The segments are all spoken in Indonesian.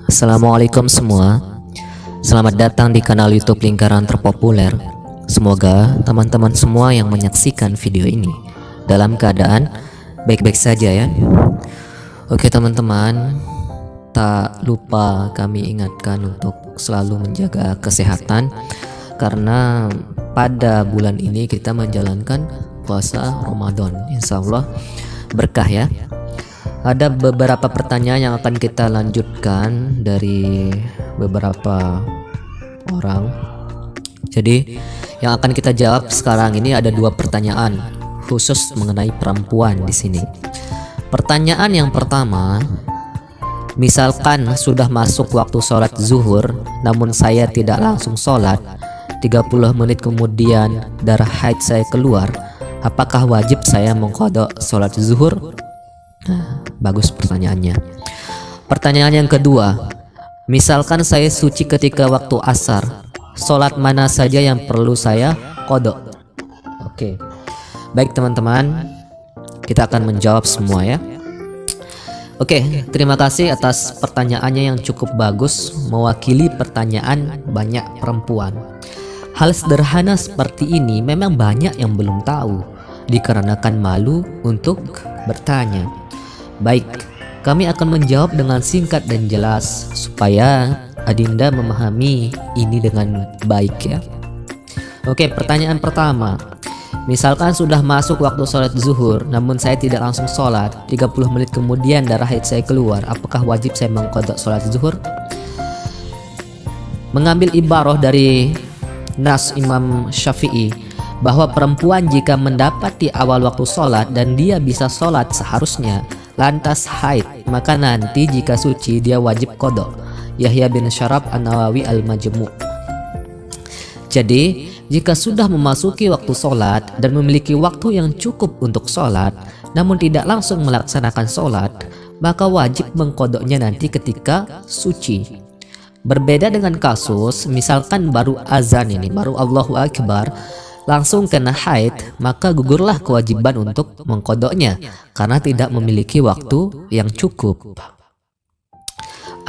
Assalamualaikum semua. Selamat datang di kanal YouTube Lingkaran Terpopuler. Semoga teman-teman semua yang menyaksikan video ini dalam keadaan baik-baik saja ya. Oke teman-teman, tak lupa kami ingatkan untuk selalu menjaga kesehatan karena pada bulan ini kita menjalankan puasa Ramadan. Insya Allah berkah ya. Ada beberapa pertanyaan yang akan kita lanjutkan dari beberapa orang. Jadi yang akan kita jawab sekarang ini ada dua pertanyaan khusus mengenai perempuan di sini. Pertanyaan yang pertama, misalkan sudah masuk waktu sholat zuhur, namun saya tidak langsung sholat, 30 menit kemudian darah haid saya keluar, apakah wajib saya mengqadha sholat zuhur? Nah, bagus pertanyaannya. Pertanyaan yang kedua, misalkan saya suci ketika waktu asar, sholat mana saja yang perlu saya qadha? Oke, baik teman-teman, kita akan menjawab semua ya. Oke, terima kasih atas pertanyaannya yang cukup bagus, mewakili pertanyaan banyak perempuan. Hal sederhana seperti ini memang banyak yang belum tahu, dikarenakan malu untuk bertanya. Baik, kami akan menjawab dengan singkat dan jelas supaya Adinda memahami ini dengan baik ya. Oke, pertanyaan pertama. Misalkan sudah masuk waktu sholat zuhur, namun saya tidak langsung sholat, 30 menit kemudian darah haid saya keluar, apakah wajib saya mengqadha sholat zuhur? Mengambil ibarah dari nas Imam Syafi'i bahwa perempuan jika mendapati awal waktu sholat dan dia bisa sholat seharusnya, lantas haid, maka nanti jika suci dia wajib qadha. Yahya bin Syaraf An-Nawawi Al-Majmu'. Jadi jika sudah memasuki waktu sholat dan memiliki waktu yang cukup untuk sholat, namun tidak langsung melaksanakan sholat, maka wajib mengqadhanya nanti ketika suci. Berbeda dengan kasus misalkan baru azan ini, baru Allahu Akbar, langsung kena haid, maka gugurlah kewajiban untuk mengqadhanya karena tidak memiliki waktu yang cukup.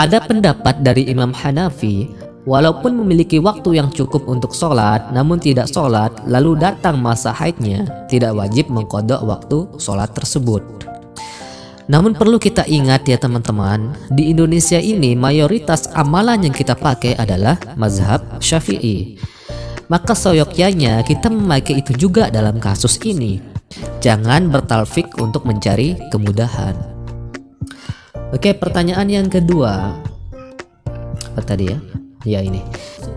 Ada pendapat dari Imam Hanafi, walaupun memiliki waktu yang cukup untuk sholat namun tidak sholat lalu datang masa haidnya, tidak wajib mengqadha waktu sholat tersebut. Namun perlu kita ingat ya teman-teman, di Indonesia ini mayoritas amalan yang kita pakai adalah mazhab Syafi'i. Maka seyogyanya kita memakai itu juga dalam kasus ini. Jangan bertalfik untuk mencari kemudahan. Oke, pertanyaan yang kedua. Apa tadi ya? Ya ini.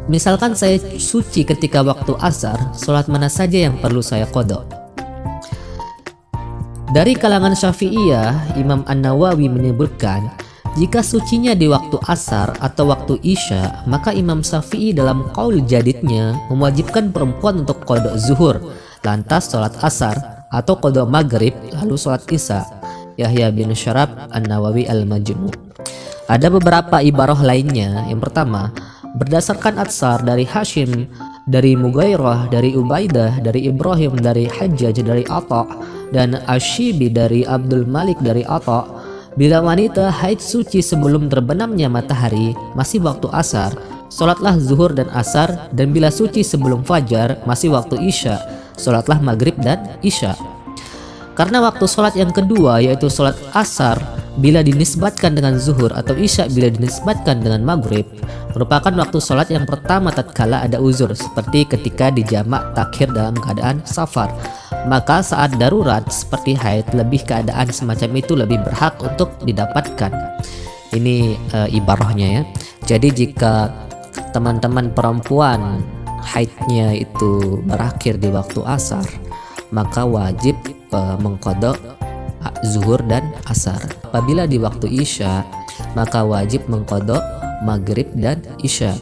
Misalkan saya suci ketika waktu asar, sholat mana saja yang perlu saya qadha? Dari kalangan Syafi'iyah, Imam An-Nawawi menyebutkan, jika sucinya di waktu asar atau waktu isya, maka Imam Syafi'i dalam qaul jadidnya mewajibkan perempuan untuk qadha zuhur, lantas sholat asar, atau qadha maghrib, lalu sholat isya. Yahya bin Syaraf An-Nawawi Al-Majmu'. Ada beberapa ibarah lainnya. Yang pertama, berdasarkan atsar dari Hashim, dari Mugairah, dari Ubaidah, dari Ibrahim, dari Hajjaj, dari Atha, dan Ashibi dari Abdul Malik dari Atha, bila wanita haid suci sebelum terbenamnya matahari, masih waktu asar, sholatlah zuhur dan asar, dan bila suci sebelum fajar, masih waktu isya, sholatlah maghrib dan isya. Karena waktu sholat yang kedua yaitu sholat asar bila dinisbatkan dengan zuhur atau isya bila dinisbatkan dengan maghrib, merupakan waktu sholat yang pertama tatkala ada uzur seperti ketika dijamak takhir dalam keadaan safar. Maka saat darurat seperti haid, lebih keadaan semacam itu lebih berhak untuk didapatkan. Ini ibarahnya ya. Jadi jika teman-teman perempuan haidnya itu berakhir di waktu asar, maka wajib mengqadha zuhur dan asar. Apabila di waktu isya, maka wajib mengqadha maghrib dan isya.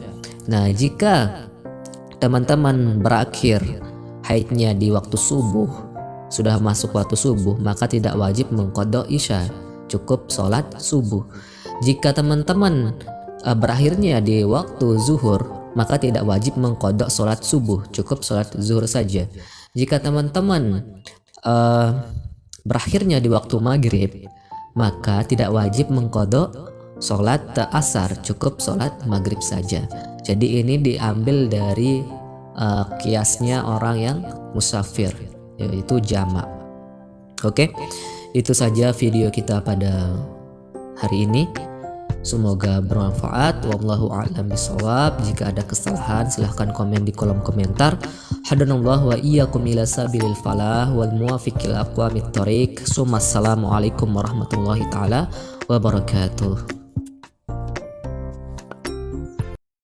Nah, jika teman-teman berakhir haidnya di waktu subuh, sudah masuk waktu subuh, maka tidak wajib mengqadha isya, cukup sholat subuh. Jika teman-teman berakhirnya di waktu zuhur, maka tidak wajib mengqadha sholat subuh, cukup sholat zuhur saja. Jika teman-teman berakhirnya di waktu maghrib, maka tidak wajib mengqadha sholat asar, cukup sholat maghrib saja. Jadi ini diambil dari kiasnya orang yang musafir, yaitu jamak. Oke, itu saja video kita pada hari ini. Semoga bermanfaat. Wallahu a'lam bishawab. Jika ada kesalahan silahkan komen di kolom komentar. Hadanallahu wa iyyakum ila sabilil falah wal muwafiqil aqwamit thoriq. Assalamualaikum warahmatullahi taala wabarakatuh.